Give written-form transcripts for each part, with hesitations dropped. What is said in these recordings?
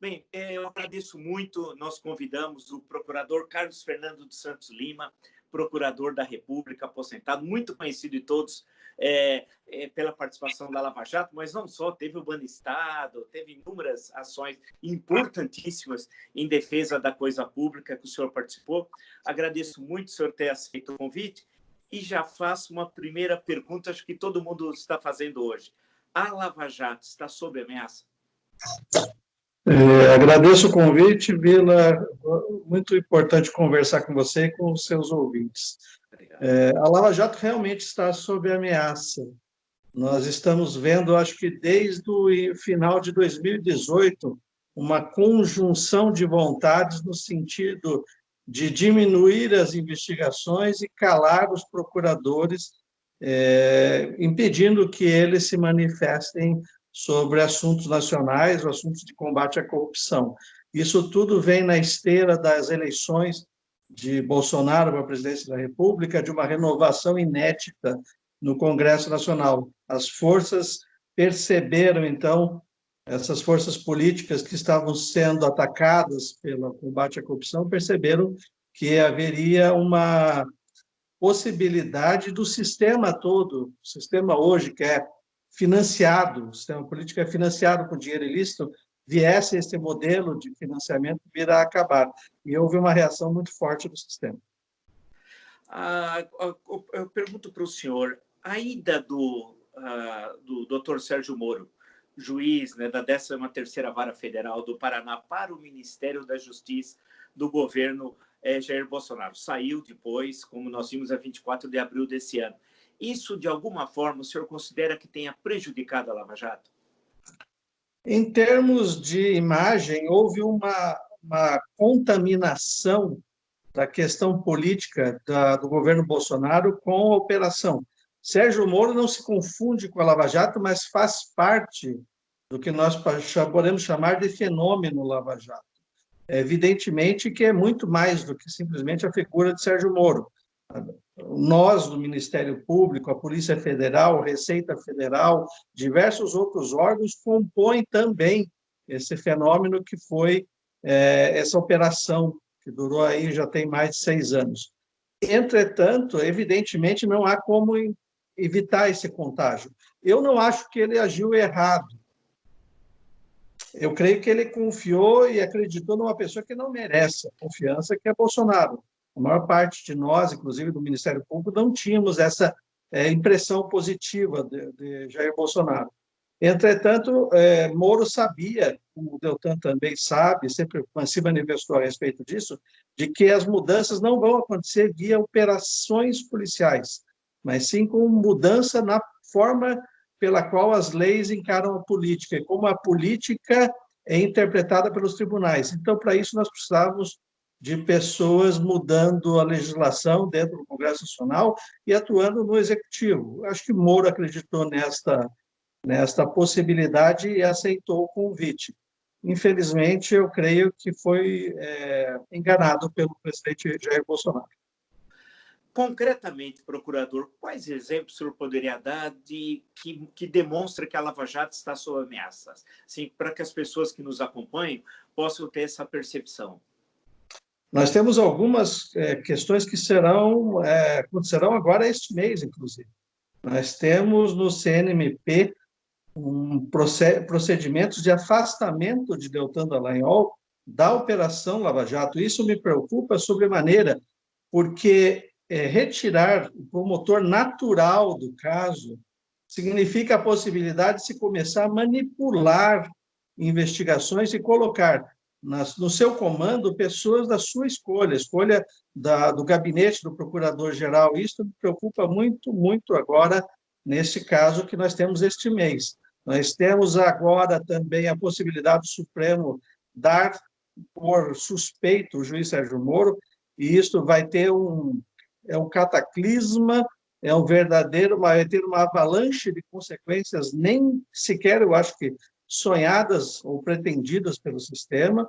Bem, eu agradeço muito. Nós convidamos o procurador Carlos Fernando dos Santos Lima, procurador da República, aposentado, muito conhecido de todos pela participação da Lava Jato, mas não só, teve o Banestado, teve inúmeras ações importantíssimas em defesa da coisa pública que o senhor participou. Agradeço muito o senhor ter aceito o convite e já faço uma primeira pergunta, acho que todo mundo está fazendo hoje. A Lava Jato está sob ameaça? Agradeço o convite, Vila. Muito importante conversar com você e com os seus ouvintes. A Lava Jato realmente está sob ameaça. Nós estamos vendo, acho que desde o final de 2018, uma conjunção de vontades no sentido de diminuir as investigações e calar os procuradores, impedindo que eles se manifestem sobre assuntos nacionais, assuntos de combate à corrupção. Isso tudo vem na esteira das eleições de Bolsonaro para a presidência da República, de uma renovação inédita no Congresso Nacional. As forças perceberam, então, essas forças políticas que estavam sendo atacadas pelo combate à corrupção, perceberam que haveria uma possibilidade do sistema todo, o sistema hoje que é financiado, o sistema político é financiado com dinheiro ilícito, viesse esse modelo de financiamento vir a acabar. E houve uma reação muito forte do sistema. Eu pergunto para o senhor, a ida do Dr. Sérgio Moro, juiz, né, da 13ª Vara Federal do Paraná, para o Ministério da Justiça do governo Jair Bolsonaro, saiu depois, como nós vimos, a 24 de abril desse ano. Isso, de alguma forma, o senhor considera que tenha prejudicado a Lava Jato? Em termos de imagem, houve uma contaminação da questão política do governo Bolsonaro com a operação. Sérgio Moro não se confunde com a Lava Jato, mas faz parte do que nós podemos chamar de fenômeno Lava Jato. Evidentemente que é muito mais do que simplesmente a figura de Sérgio Moro. Nós, do Ministério Público, a Polícia Federal, a Receita Federal, diversos outros órgãos compõem também esse fenômeno que foi essa operação, que durou aí já tem mais de 6 anos. Entretanto, evidentemente, não há como evitar esse contágio. Eu não acho que ele agiu errado. Eu creio que ele confiou e acreditou numa pessoa que não merece a confiança, que é Bolsonaro. A maior parte de nós, inclusive do Ministério Público, não tínhamos essa impressão positiva de Jair Bolsonaro. Entretanto, Moro sabia, como o Deltan também sabe, sempre se manifestou a respeito disso, de que as mudanças não vão acontecer via operações policiais, mas sim com mudança na forma pela qual as leis encaram a política, e como a política é interpretada pelos tribunais. Então, para isso, nós precisávamos de pessoas mudando a legislação dentro do Congresso Nacional e atuando no Executivo. Acho que Moro acreditou nesta possibilidade e aceitou o convite. Infelizmente, eu creio que foi enganado pelo presidente Jair Bolsonaro. Concretamente, procurador, quais exemplos o senhor poderia dar que demonstra que a Lava Jato está sob ameaças? Assim, para que as pessoas que nos acompanham possam ter essa percepção. Nós temos algumas questões que acontecerão agora este mês, inclusive. Nós temos no CNMP procedimentos de afastamento de Deltan Dallagnol da Operação Lava Jato. Isso me preocupa sobremaneira, porque retirar o promotor natural do caso significa a possibilidade de se começar a manipular investigações e colocar no seu comando pessoas da sua escolha do gabinete do procurador-geral. Isso me preocupa muito, muito agora, nesse caso que nós temos este mês. Nós temos agora também a possibilidade do Supremo dar por suspeito o juiz Sérgio Moro, e isso vai ter um cataclisma, vai ter uma avalanche de consequências, nem sequer, eu acho que, sonhadas ou pretendidas pelo sistema.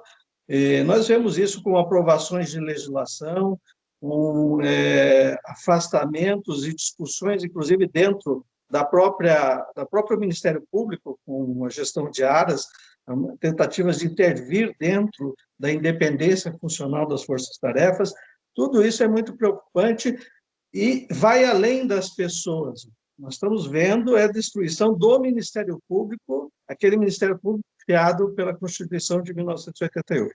Nós vemos isso com aprovações de legislação, com afastamentos e discussões, inclusive dentro do próprio Ministério Público, com a gestão de áreas. tentativas de intervir dentro da independência funcional das forças-tarefas. Tudo isso é muito preocupante e vai além das pessoas. Nós estamos vendo a destruição do Ministério Público, aquele Ministério Público criado pela Constituição de 1988.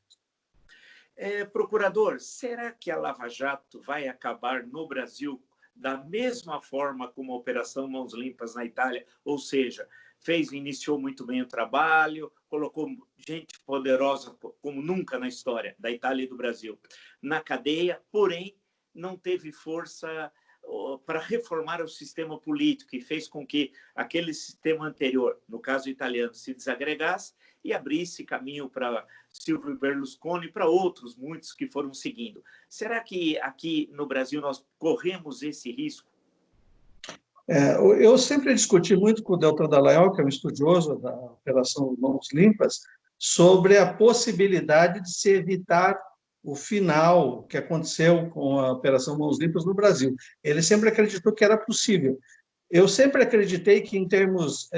Procurador, será que a Lava Jato vai acabar no Brasil da mesma forma como a Operação Mãos Limpas na Itália? Ou seja, iniciou muito bem o trabalho, colocou gente poderosa como nunca na história da Itália e do Brasil na cadeia, porém não teve força para reformar o sistema político e fez com que aquele sistema anterior, no caso italiano, se desagregasse e abrisse caminho para Silvio Berlusconi e para outros, muitos que foram seguindo. Será que aqui no Brasil nós corremos esse risco? Eu sempre discuti muito com o Deltan Dallagnol, que é um estudioso da Operação Mãos Limpas, sobre a possibilidade de se evitar o final que aconteceu com a Operação Mãos Limpas no Brasil. Ele sempre acreditou que era possível. Eu sempre acreditei que, em termos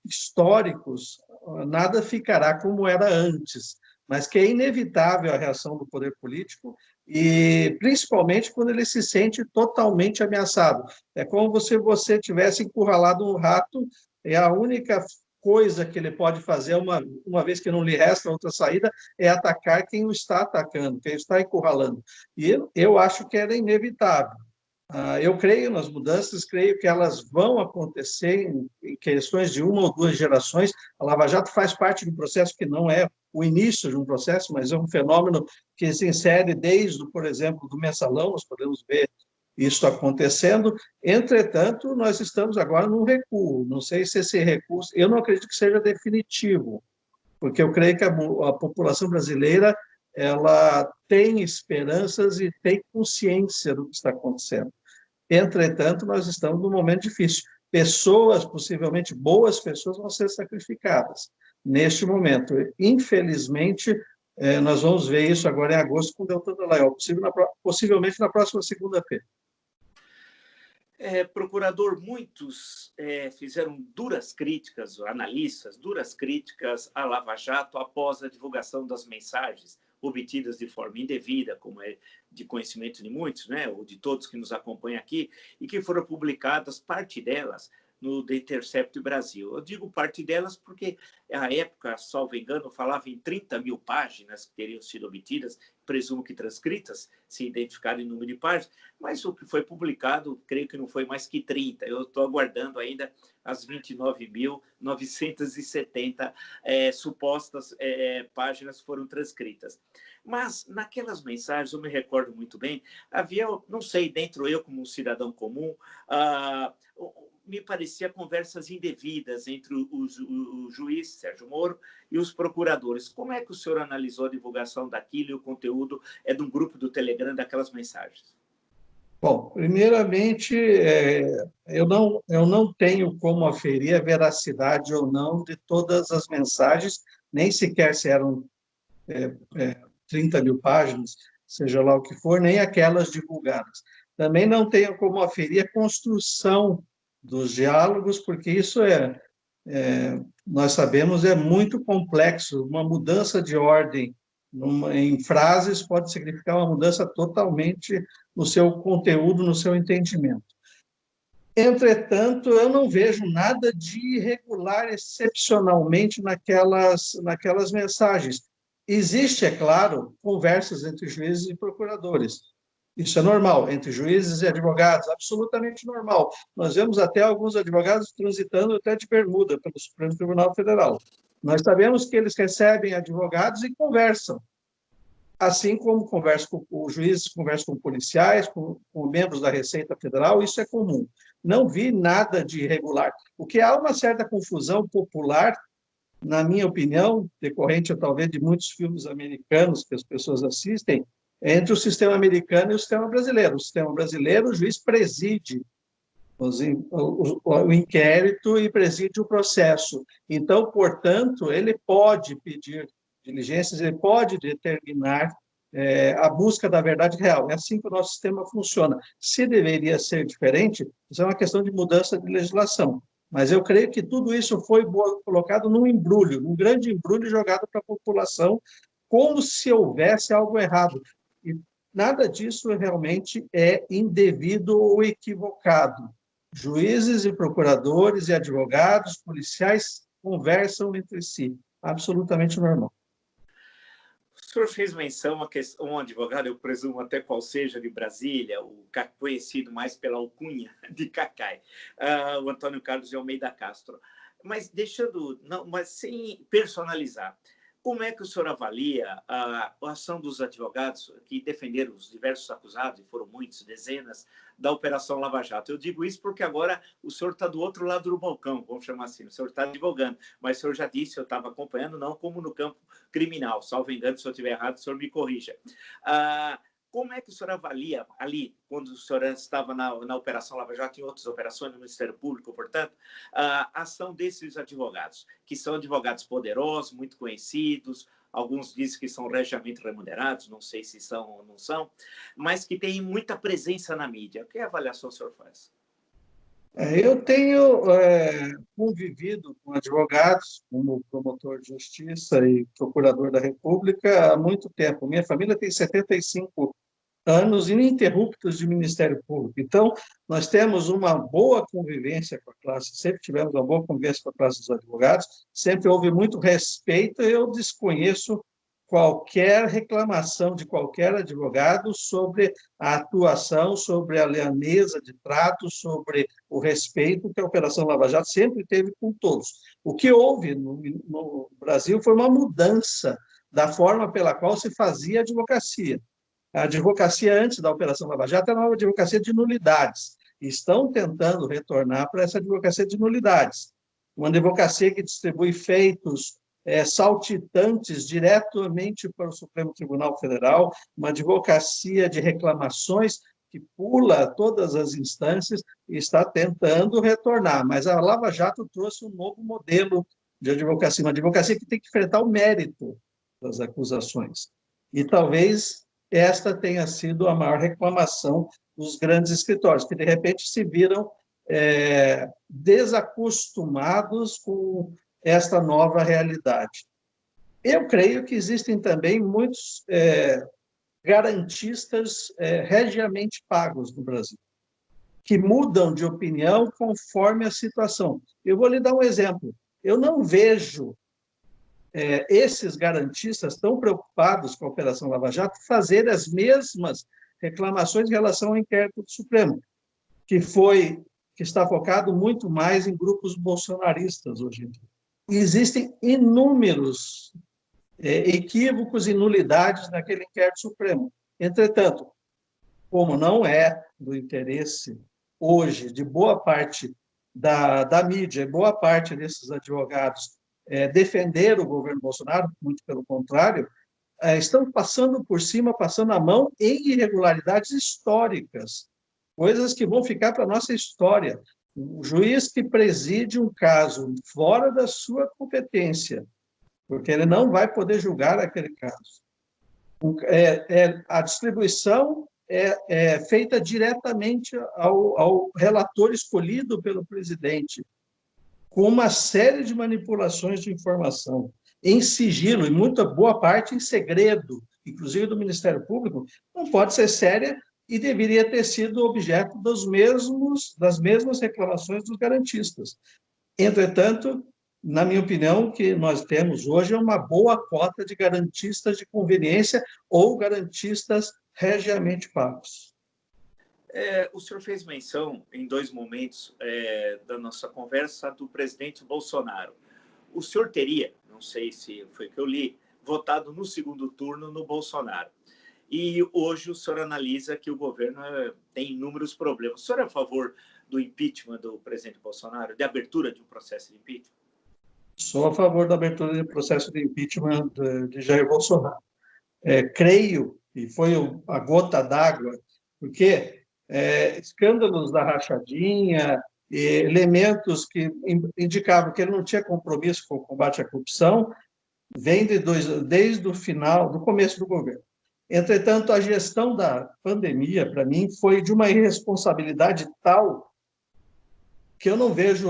históricos, nada ficará como era antes, mas que é inevitável a reação do poder político, e principalmente quando ele se sente totalmente ameaçado. É como se você tivesse encurralado um rato, e a única coisa que ele pode fazer, uma vez que não lhe resta outra saída, é atacar quem o está atacando, quem o está encurralando. E eu acho que era inevitável. Eu creio nas mudanças, creio que elas vão acontecer em questões de uma ou duas gerações. A Lava Jato faz parte de um processo que não é o início de um processo, mas é um fenômeno que se insere desde, por exemplo, do Mensalão, nós podemos ver isso acontecendo. Entretanto, nós estamos agora num recuo. Não sei se esse recuo, eu não acredito que seja definitivo, porque eu creio que a população brasileira ela tem esperanças e tem consciência do que está acontecendo. Entretanto, nós estamos num momento difícil. Pessoas, possivelmente boas pessoas, vão ser sacrificadas neste momento. Infelizmente, nós vamos ver isso agora em agosto com o Deltan Dallagnol, possivelmente na próxima segunda-feira. Procurador, muitos fizeram duras críticas, analistas, duras críticas à Lava Jato após a divulgação das mensagens obtidas de forma indevida, como é de conhecimento de muitos, né, ou de todos que nos acompanham aqui, e que foram publicadas, parte delas, no The Intercept Brasil. Eu digo parte delas porque, à época, salvo engano, falava em 30 mil páginas que teriam sido obtidas, presumo que transcritas, se identificaram em número de páginas, mas o que foi publicado, creio que não foi mais que 30. Eu estou aguardando ainda as 29.970 supostas páginas foram transcritas. Mas, naquelas mensagens, eu me recordo muito bem, havia, não sei, dentro eu como um cidadão comum, me parecia conversas indevidas entre o juiz Sérgio Moro e os procuradores. Como é que o senhor analisou a divulgação daquilo e o conteúdo de um grupo do Telegram daquelas mensagens? Bom, primeiramente, eu não tenho como aferir a veracidade ou não de todas as mensagens, nem sequer se eram 30 mil páginas, seja lá o que for, nem aquelas divulgadas. Também não tenho como aferir a construção dos diálogos, porque isso nós sabemos, é muito complexo. Uma mudança de ordem em frases pode significar uma mudança totalmente no seu conteúdo, no seu entendimento. Entretanto, eu não vejo nada de irregular excepcionalmente naquelas mensagens. Existe, é claro, conversas entre juízes e procuradores. Isso é normal, entre juízes e advogados, absolutamente normal. Nós vemos até alguns advogados transitando até de bermuda pelo Supremo Tribunal Federal. Nós sabemos que eles recebem advogados e conversam, assim como os juízes conversam com policiais, com membros da Receita Federal, isso é comum. Não vi nada de irregular. O que há uma certa confusão popular, na minha opinião, decorrente talvez de muitos filmes americanos que as pessoas assistem, entre o sistema americano e o sistema brasileiro. O sistema brasileiro, o juiz preside o inquérito e preside o processo. Então, portanto, ele pode pedir diligências, ele pode determinar a busca da verdade real. É assim que o nosso sistema funciona. Se deveria ser diferente, isso é uma questão de mudança de legislação. Mas eu creio que tudo isso foi colocado num embrulho, num grande embrulho jogado para a população, como se houvesse algo errado. E nada disso realmente é indevido ou equivocado. Juízes e procuradores e advogados, policiais conversam entre si. Absolutamente normal. O senhor fez menção a um advogado, eu presumo até qual seja, de Brasília, conhecido mais pela alcunha de Cacai, o Antônio Carlos de Almeida Castro. Mas mas sem personalizar, como é que o senhor avalia a ação dos advogados que defenderam os diversos acusados, e foram muitos, dezenas, da Operação Lava Jato? Eu digo isso porque agora o senhor está do outro lado do balcão, vamos chamar assim, o senhor está advogando, mas o senhor já disse, eu estava acompanhando, não como no campo criminal, salvo engano, se eu estiver errado, o senhor me corrija. Como é que o senhor avalia ali, quando o senhor estava na Operação Lava Jato, em outras operações no Ministério Público, portanto, a ação desses advogados, que são advogados poderosos, muito conhecidos, alguns dizem que são regiamente remunerados, não sei se são ou não são, mas que têm muita presença na mídia. Que avaliação o senhor faz? Eu tenho convivido com advogados, como promotor de justiça e procurador da República há muito tempo. Minha família tem 75 anos ininterruptos de Ministério Público. Então, nós temos uma boa convivência com a classe, sempre tivemos uma boa convivência com a classe dos advogados, sempre houve muito respeito. Eu desconheço qualquer reclamação de qualquer advogado sobre a atuação, sobre a lealteza de trato, sobre o respeito que a Operação Lava Jato sempre teve com todos. O que houve no Brasil foi uma mudança da forma pela qual se fazia a advocacia. A advocacia antes da Operação Lava Jato era uma advocacia de nulidades. Estão tentando retornar para essa advocacia de nulidades. Uma advocacia que distribui feitos saltitantes diretamente para o Supremo Tribunal Federal, uma advocacia de reclamações que pula todas as instâncias e está tentando retornar. Mas a Lava Jato trouxe um novo modelo de advocacia, uma advocacia que tem que enfrentar o mérito das acusações. E talvez esta tenha sido a maior reclamação dos grandes escritórios, que de repente se viram desacostumados com esta nova realidade. Eu creio que existem também muitos garantistas regiamente pagos no Brasil, que mudam de opinião conforme a situação. Eu vou lhe dar um exemplo. Eu não vejo esses garantistas tão preocupados com a Operação Lava Jato fazer as mesmas reclamações em relação ao inquérito do Supremo, que está focado muito mais em grupos bolsonaristas hoje em dia. E existem inúmeros equívocos e nulidades naquele inquérito Supremo. Entretanto, como não é do interesse hoje de boa parte da mídia, boa parte desses advogados defender o governo Bolsonaro, muito pelo contrário, estão passando por cima, passando a mão em irregularidades históricas, coisas que vão ficar para a nossa história. O juiz que preside um caso fora da sua competência, porque ele não vai poder julgar aquele caso. A distribuição é feita diretamente ao relator escolhido pelo presidente, com uma série de manipulações de informação, em sigilo, e muita boa parte em segredo, inclusive do Ministério Público, não pode ser séria e deveria ter sido objeto das mesmas reclamações dos garantistas. Entretanto, na minha opinião, o que nós temos hoje é uma boa cota de garantistas de conveniência ou garantistas regiamente pagos. O senhor fez menção, em dois momentos da nossa conversa, do presidente Bolsonaro. O senhor teria, não sei se foi que eu li, votado no segundo turno no Bolsonaro. E hoje o senhor analisa que o governo tem inúmeros problemas. O senhor é a favor do impeachment do presidente Bolsonaro, de abertura de um processo de impeachment? Sou a favor da abertura de processo de impeachment de Jair Bolsonaro. Creio, e foi a gota d'água, porque escândalos da rachadinha, elementos que indicavam que ele não tinha compromisso com o combate à corrupção, vem desde o final, do começo do governo. Entretanto, a gestão da pandemia, para mim, foi de uma irresponsabilidade tal que eu não vejo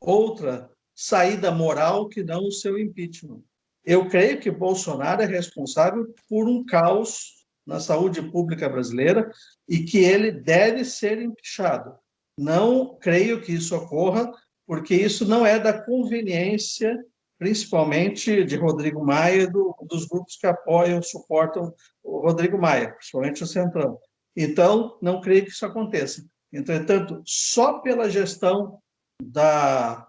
outra saída moral que não o seu impeachment. Eu creio que Bolsonaro é responsável por um caos na saúde pública brasileira e que ele deve ser impeachado. Não creio que isso ocorra, porque isso não é da conveniência, principalmente de Rodrigo Maia e dos grupos que apoiam, suportam o Rodrigo Maia, principalmente o Centrão. Então, não creio que isso aconteça. Entretanto, só pela gestão da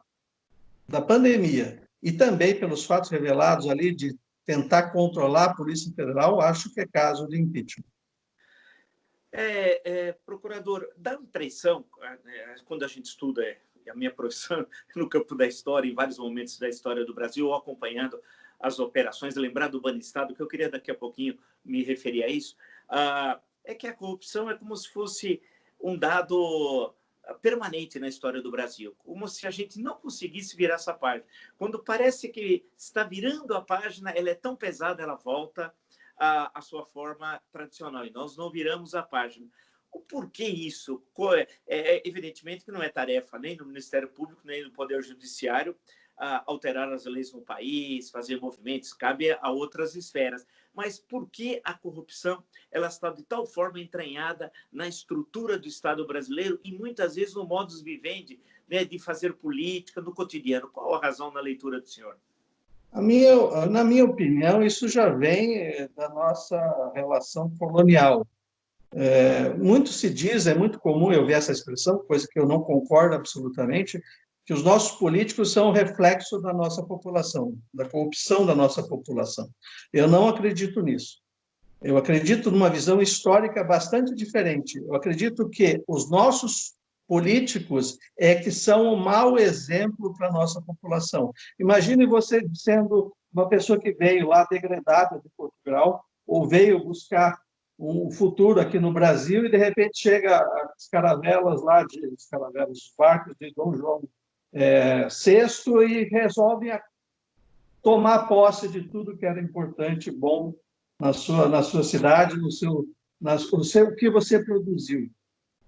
pandemia e também pelos fatos revelados ali de tentar controlar a Polícia Federal, acho que é caso de impeachment. Procurador, dá impressão, quando a gente estuda a minha profissão no campo da história, em vários momentos da história do Brasil, acompanhando as operações, lembrar do Banestado, que eu queria daqui a pouquinho me referir a isso, é que a corrupção é como se fosse um dado permanente na história do Brasil, como se a gente não conseguisse virar essa página. Quando parece que está virando a página, ela é tão pesada, ela volta à sua forma tradicional, e nós não viramos a página. O porquê isso? Evidentemente que não é tarefa nem do Ministério Público, nem do Poder Judiciário alterar as leis no país, fazer movimentos, cabe a outras esferas. Mas por que a corrupção ela está de tal forma entranhada na estrutura do Estado brasileiro e muitas vezes no modus vivendi, né, de fazer política no cotidiano? Qual a razão na leitura do senhor? Na minha opinião, isso já vem da nossa relação colonial. Muito se diz, é muito comum eu ver essa expressão, coisa que eu não concordo absolutamente, que os nossos políticos são reflexo da nossa população, da corrupção da nossa população. Eu não acredito nisso. Eu acredito numa visão histórica bastante diferente. Eu acredito que os nossos políticos que são um mau exemplo para a nossa população. Imagine você sendo uma pessoa que veio lá degradada de Portugal, ou veio buscar um futuro aqui no Brasil e, de repente, chega as caravelas lá, os barcos de Dom João VI e resolvem tomar posse de tudo que era importante e bom na sua cidade, o que você produziu.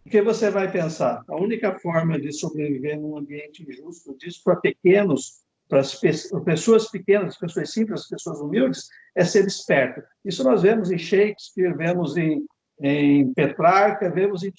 O que você vai pensar? A única forma de sobreviver num ambiente injusto disso para pessoas pequenas, pessoas simples, pessoas humildes, é ser esperto. Isso nós vemos em Shakespeare, vemos em Petrarca, vemos em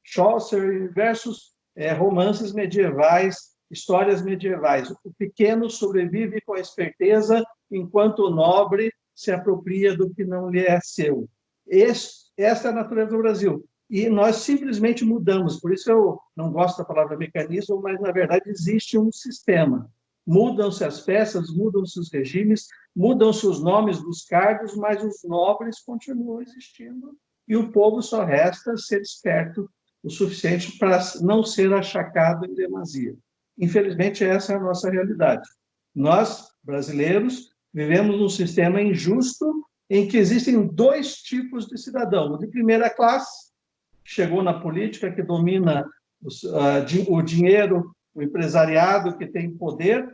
Chaucer, em diversos romances medievais, histórias medievais. O pequeno sobrevive com a esperteza, enquanto o nobre se apropria do que não lhe é seu. Essa é a natureza do Brasil. E nós simplesmente mudamos. Por isso eu não gosto da palavra mecanismo, mas, na verdade, existe um sistema. Mudam-se as peças, mudam-se os regimes, mudam-se os nomes dos cargos, mas os nobres continuam existindo e o povo só resta ser esperto o suficiente para não ser achacado em demasia. Infelizmente, essa é a nossa realidade. Nós, brasileiros, vivemos num sistema injusto em que existem dois tipos de cidadão. O de primeira classe, que chegou na política, que domina o dinheiro, o empresariado, que tem poder,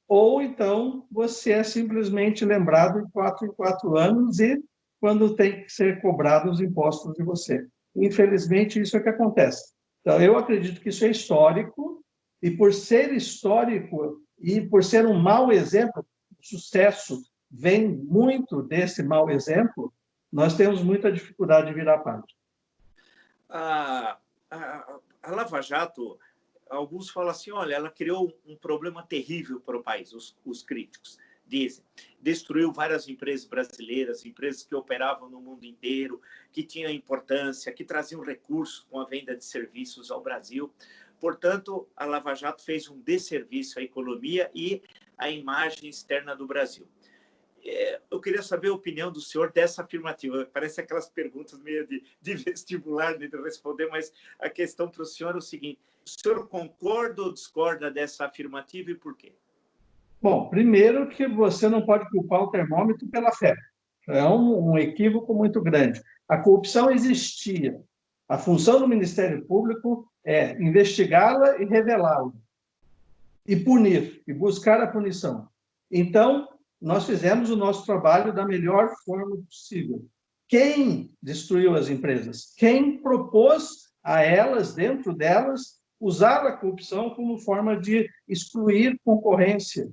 ou então você é simplesmente lembrado em 4 anos e quando tem que ser cobrados os impostos de você. Infelizmente, isso é o que acontece. Então, eu acredito que isso é histórico, e por ser histórico e por ser um mau exemplo, o sucesso vem muito desse mau exemplo, nós temos muita dificuldade de virar página. A Lava Jato, alguns falam assim, olha, ela criou um problema terrível para o país, os críticos dizem. Destruiu várias empresas brasileiras, empresas que operavam no mundo inteiro, que tinham importância, que traziam recursos com a venda de serviços ao Brasil. Portanto, a Lava Jato fez um desserviço à economia e à imagem externa do Brasil. Eu queria saber a opinião do senhor dessa afirmativa. Parece aquelas perguntas meio de vestibular, de responder, mas a questão para o senhor é o seguinte: o senhor concorda ou discorda dessa afirmativa e por quê? Bom, primeiro que você não pode culpar o termômetro pela fé. É um equívoco muito grande. A corrupção existia. A função do Ministério Público é investigá-la e revelá-la, e punir, e buscar a punição. Então, nós fizemos o nosso trabalho da melhor forma possível. Quem destruiu as empresas? Quem propôs a elas, dentro delas, usar a corrupção como forma de excluir concorrência,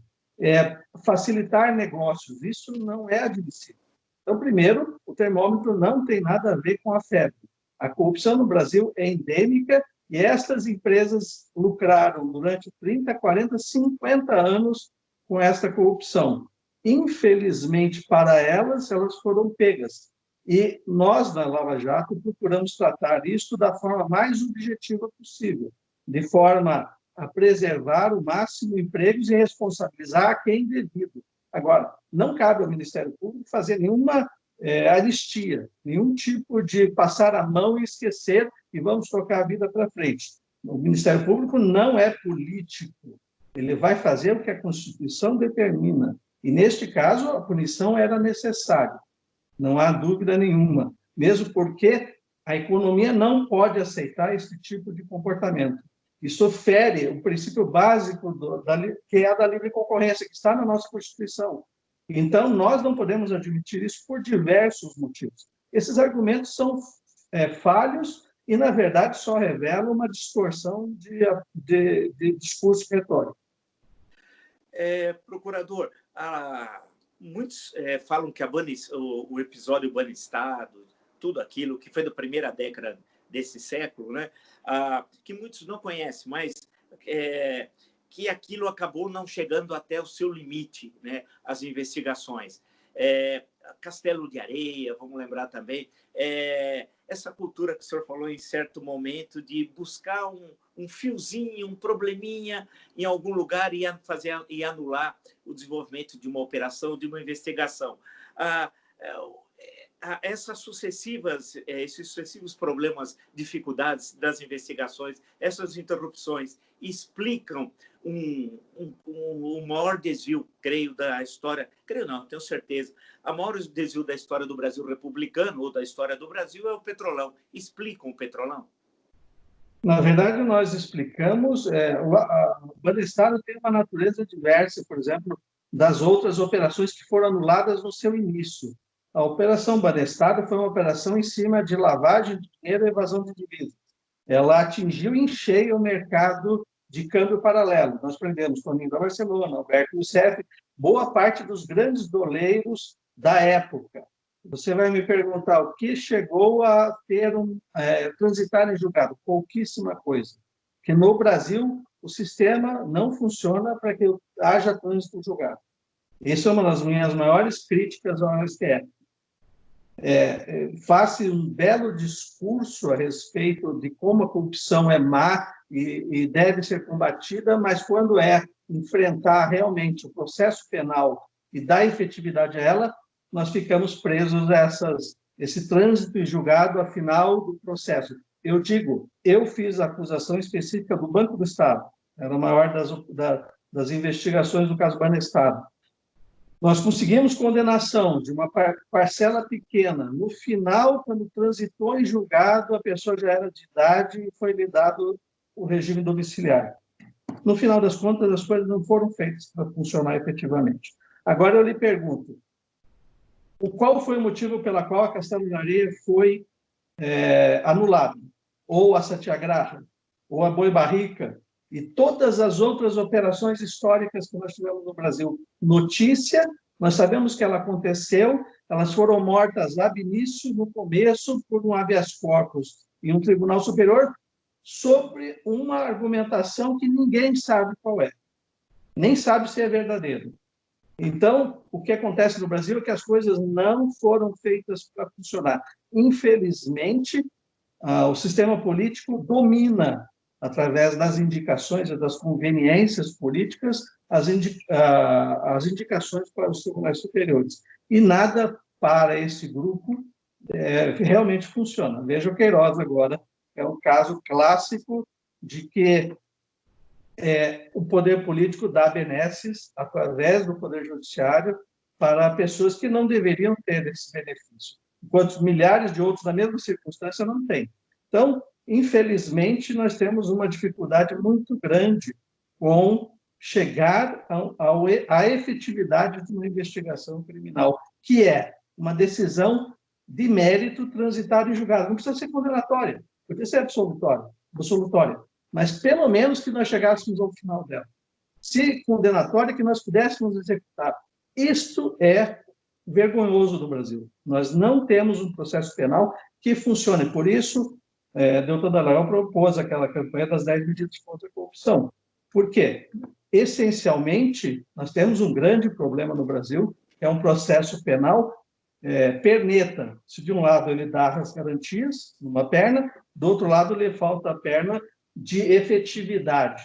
facilitar negócios. Isso não é admissível. Então, primeiro, o termômetro não tem nada a ver com a febre. A corrupção no Brasil é endêmica e estas empresas lucraram durante 30, 40, 50 anos com esta corrupção. Infelizmente, para elas, elas foram pegas. E nós, na Lava Jato, procuramos tratar isso da forma mais objetiva possível, de forma a preservar o máximo empregos e responsabilizar quem devido. Agora, não cabe ao Ministério Público fazer nenhuma anistia, nenhum tipo de passar a mão e esquecer e vamos tocar a vida para frente. O Ministério Público não é político, ele vai fazer o que a Constituição determina. E, neste caso, a punição era necessária, não há dúvida nenhuma, mesmo porque a economia não pode aceitar esse tipo de comportamento. Isso fere o princípio básico que é a da livre concorrência, que está na nossa Constituição. Então, nós não podemos admitir isso por diversos motivos. Esses argumentos são falhos e, na verdade, só revelam uma distorção de discurso retórico. Procurador, muitos falam que o episódio Banestado, tudo aquilo que foi da primeira década desse século, né? Que muitos não conhecem, mas que aquilo acabou não chegando até o seu limite, né? As investigações. Castelo de Areia, vamos lembrar também, essa cultura que o senhor falou em certo momento de buscar um fiozinho, um probleminha em algum lugar e anular o desenvolvimento de uma operação, de uma investigação. Esses sucessivos problemas, dificuldades das investigações, essas interrupções explicam um maior desvio, creio, da história, creio não, tenho certeza, a maior desvio da história do Brasil republicano ou da história do Brasil é o Petrolão. Explicam o Petrolão? Na verdade, nós explicamos, o Banestado tem uma natureza diversa, por exemplo, das outras operações que foram anuladas no seu início. A Operação Banestado foi uma operação em cima de lavagem de dinheiro e evasão de divisas. Ela atingiu em cheio o mercado de câmbio paralelo. Nós prendemos Toninho da Barcelona, Alberto Youssef, boa parte dos grandes doleiros da época. Você vai me perguntar o que chegou a ter transitar em julgado? Pouquíssima coisa. Porque no Brasil o sistema não funciona para que haja trânsito em julgado. Essa é uma das minhas maiores críticas ao STF. Faça um belo discurso a respeito de como a corrupção é má e deve ser combatida, mas quando enfrentar realmente o processo penal e dar efetividade a ela, nós ficamos presos a esse trânsito em julgado ao final do processo. Eu fiz a acusação específica do Banco do Estado, era a maior das investigações do caso Banestado. Nós conseguimos condenação de uma parcela pequena. No final, quando transitou em julgado, a pessoa já era de idade e foi lhe dado o regime domiciliar. No final das contas, as coisas não foram feitas para funcionar efetivamente. Agora eu lhe pergunto, qual foi o motivo pela qual a Castelo de Areia foi anulado? Ou a Satyagraha, ou a Boi Barrica, e todas as outras operações históricas que nós tivemos no Brasil. Notícia, nós sabemos que ela aconteceu, elas foram mortas ab início, no começo, por um habeas corpus em um tribunal superior, sobre uma argumentação que ninguém sabe qual é, nem sabe se é verdadeiro. Então, o que acontece no Brasil é que as coisas não foram feitas para funcionar. Infelizmente, o sistema político domina, através das indicações e das conveniências políticas, as indicações para os tribunais superiores. E nada para esse grupo realmente funciona. Veja o Queiroz agora, é um caso clássico de que o poder político dá benesses, através do poder judiciário, para pessoas que não deveriam ter esse benefício, enquanto milhares de outros, na mesma circunstância, não têm. Então, infelizmente, nós temos uma dificuldade muito grande com chegar à efetividade de uma investigação criminal, que é uma decisão de mérito transitada em julgado. Não precisa ser condenatória. podia ser absolutória, mas pelo menos que nós chegássemos ao final dela. Se condenatória, que nós pudéssemos executar. Isto é vergonhoso do Brasil. Nós não temos um processo penal que funcione. Por isso, Deltan Dallagnol propôs aquela campanha das 10 medidas contra a corrupção. Por quê? Essencialmente, nós temos um grande problema no Brasil, que é um processo penal perneta. Se de um lado ele dá as garantias numa perna, do outro lado lhe falta a perna de efetividade,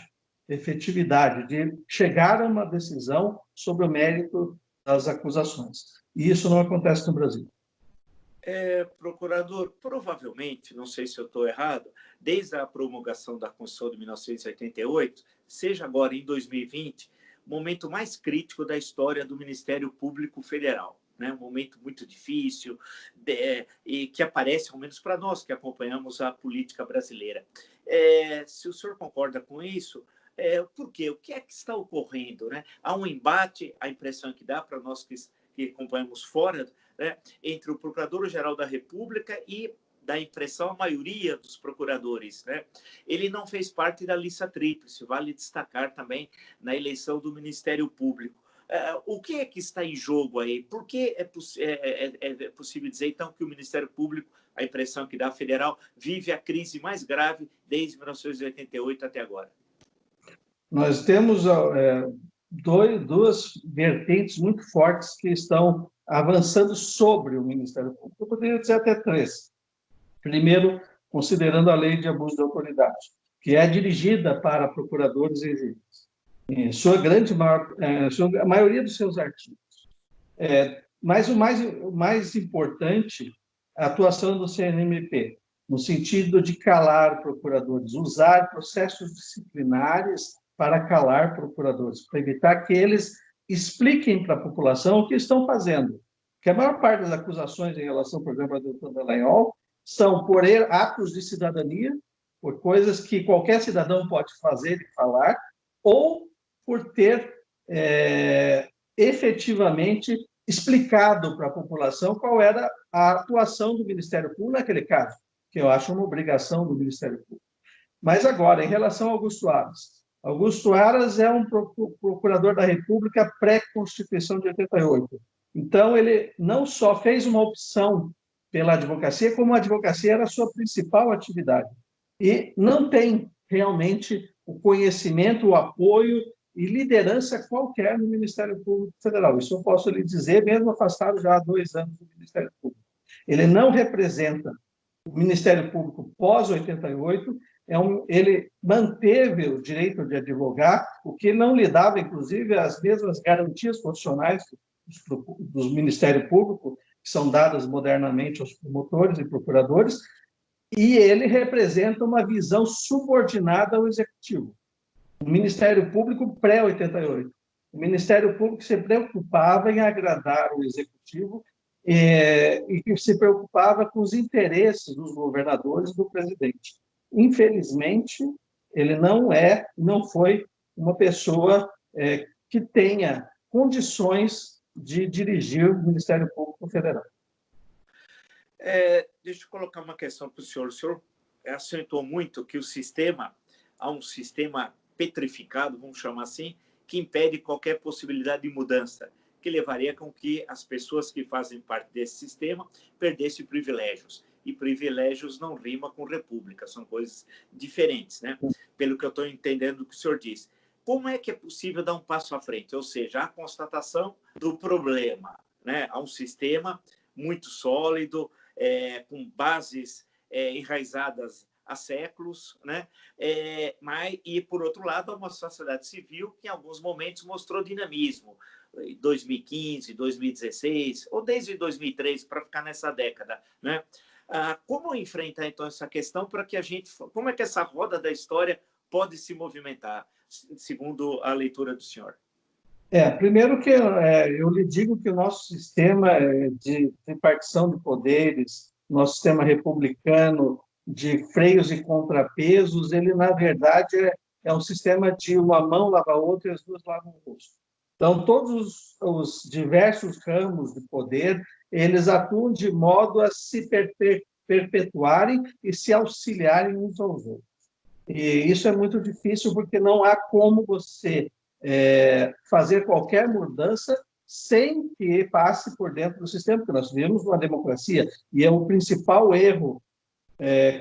de chegar a uma decisão sobre o mérito das acusações. E isso não acontece no Brasil. Procurador, provavelmente, não sei se eu estou errado, desde a promulgação da Constituição de 1988, seja agora em 2020, o momento mais crítico da história do Ministério Público Federal. Né? Um momento muito difícil e que aparece, ao menos para nós que acompanhamos a política brasileira. Se o senhor concorda com isso, por quê? O que é que está ocorrendo? Né? Há um embate, a impressão que dá para nós que acompanhamos fora, né, entre o Procurador-Geral da República e, da impressão, a maioria dos procuradores. Né? Ele não fez parte da lista tríplice, vale destacar também na eleição do Ministério Público. O que é que está em jogo aí? Por que é possível dizer, então, que o Ministério Público, a impressão que dá federal, vive a crise mais grave desde 1988 até agora? Nós temos duas vertentes muito fortes que estão avançando sobre o Ministério Público. Eu poderia dizer até três. Primeiro, considerando a lei de abuso de autoridade, que é dirigida para procuradores e juízes, em sua a maioria dos seus artigos. Mas o mais importante é a atuação do CNMP, no sentido de calar procuradores, usar processos disciplinares para calar procuradores, para evitar que eles expliquem para a população o que estão fazendo. Porque a maior parte das acusações em relação ao programa do Deltan Dallagnol são por atos de cidadania, por coisas que qualquer cidadão pode fazer e falar, ou por ter efetivamente explicado para a população qual era a atuação do Ministério Público naquele caso, que eu acho uma obrigação do Ministério Público. Mas agora, em relação ao Augusto Aras é um procurador da República pré-Constituição de 88. Então, ele não só fez uma opção pela advocacia, como a advocacia era a sua principal atividade. E não tem realmente o conhecimento, o apoio e liderança qualquer no Ministério Público Federal. Isso eu posso lhe dizer, mesmo afastado já há 2 anos do Ministério Público. Ele não representa o Ministério Público pós-88, ele manteve o direito de advogar, o que não lhe dava, inclusive, as mesmas garantias profissionais do Ministério Público, que são dadas modernamente aos promotores e procuradores, e ele representa uma visão subordinada ao Executivo. O Ministério Público pré-88. O Ministério Público se preocupava em agradar o Executivo e que se preocupava com os interesses dos governadores e do presidente. Infelizmente, ele não foi uma pessoa que tenha condições de dirigir o Ministério Público Federal. Deixa eu colocar uma questão para o senhor. O senhor acentuou muito que há um sistema petrificado, vamos chamar assim, que impede qualquer possibilidade de mudança, que levaria com que as pessoas que fazem parte desse sistema perdessem privilégios. E privilégios não rima com república, são coisas diferentes, né? Pelo que eu estou entendendo do que o senhor disse. Como é que é possível dar um passo à frente? Ou seja, a constatação do problema, né? Há um sistema muito sólido, com bases enraizadas há séculos, né? E, por outro lado, há uma sociedade civil que, em alguns momentos, mostrou dinamismo. 2015, 2016, ou desde 2013, para ficar nessa década, né? Como enfrentar, então, essa questão para que como é que essa roda da história pode se movimentar, segundo a leitura do senhor? Primeiro que eu lhe digo que o nosso sistema de repartição de poderes, nosso sistema republicano de freios e contrapesos, ele, na verdade, é um sistema de uma mão lava a outra e as duas lavam o rosto. Então, todos os diversos ramos de poder, eles atuam de modo a se perpetuarem e se auxiliarem uns aos outros. E isso é muito difícil porque não há como você fazer qualquer mudança sem que passe por dentro do sistema, porque nós vivemos uma democracia, e é o principal erro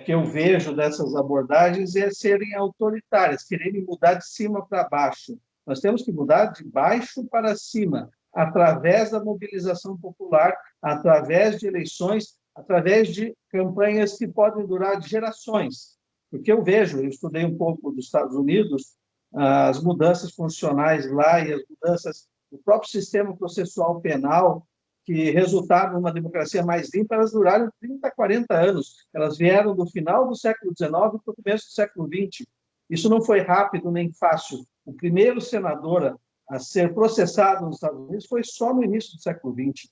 que eu vejo dessas abordagens é serem autoritárias, quererem mudar de cima para baixo. Nós temos que mudar de baixo para cima, através da mobilização popular, através de eleições, através de campanhas que podem durar gerações. Porque eu vejo, eu estudei um pouco dos Estados Unidos, as mudanças constitucionais lá e as mudanças do próprio sistema processual penal, que resultaram numa democracia mais limpa, elas duraram 30, 40 anos. Elas vieram do final do século XIX para o começo do século XX. Isso não foi rápido nem fácil. O primeiro senador a ser processado nos Estados Unidos foi só no início do século XX.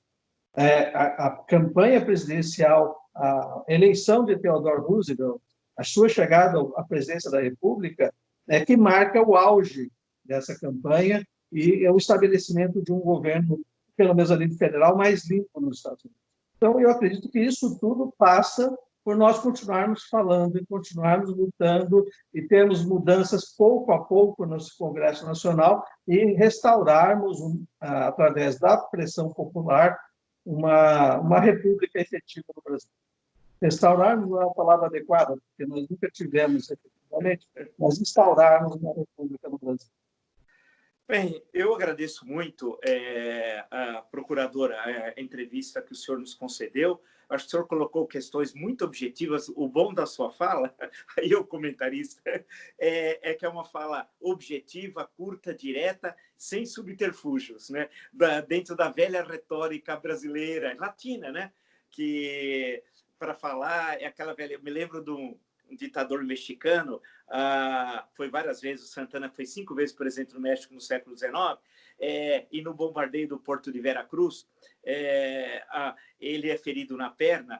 A campanha presidencial, a eleição de Theodore Roosevelt, a sua chegada à presidência da República, é que marca o auge dessa campanha e o estabelecimento de um governo, pelo menos a nível federal, mais limpo nos Estados Unidos. Então, eu acredito que isso tudo passa por nós continuarmos falando e continuarmos lutando e termos mudanças pouco a pouco no Congresso Nacional e restaurarmos, através da pressão popular, uma república efetiva no Brasil. Restaurarmos não é a palavra adequada, porque nós nunca tivemos efetivamente, mas instaurarmos uma república no Brasil. Bem, eu agradeço muito a procuradora, a entrevista que o senhor nos concedeu. Acho que o senhor colocou questões muito objetivas. O bom da sua fala, aí o comentarista, é que é uma fala objetiva, curta, direta, sem subterfúgios, né? Dentro da velha retórica brasileira, latina, né? Que, para falar, é aquela velha... Eu me lembro de um ditador mexicano, foi várias vezes, o Santana foi 5 vezes presidente do México no século XIX, e no bombardeio do porto de Veracruz, ele é ferido na perna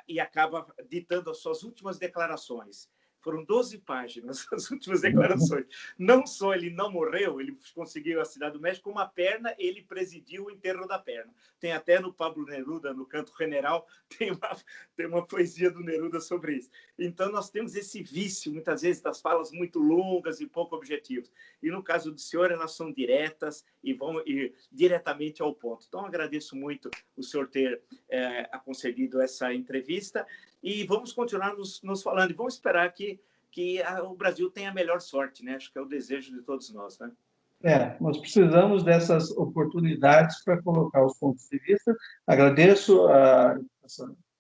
e acaba ditando as suas últimas declarações. Foram 12 páginas as últimas declarações. Não só ele não morreu, ele conseguiu a cidade do México, com uma perna, ele presidiu o enterro da perna. Tem até no Pablo Neruda, no Canto General, tem uma poesia do Neruda sobre isso. Então, nós temos esse vício, muitas vezes, das falas muito longas e pouco objetivas. E, no caso do senhor, elas são diretas e vão diretamente ao ponto. Então, agradeço muito o senhor ter concedido essa entrevista e vamos continuar nos falando. E vamos esperar que o Brasil tenha a melhor sorte, né? Acho que é o desejo de todos nós, né? Nós precisamos dessas oportunidades para colocar os pontos de vista. Agradeço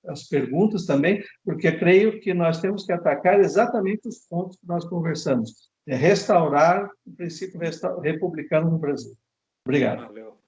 as perguntas também, porque creio que nós temos que atacar exatamente os pontos que nós conversamos. Restaurar o princípio republicano no Brasil. Obrigado. Valeu.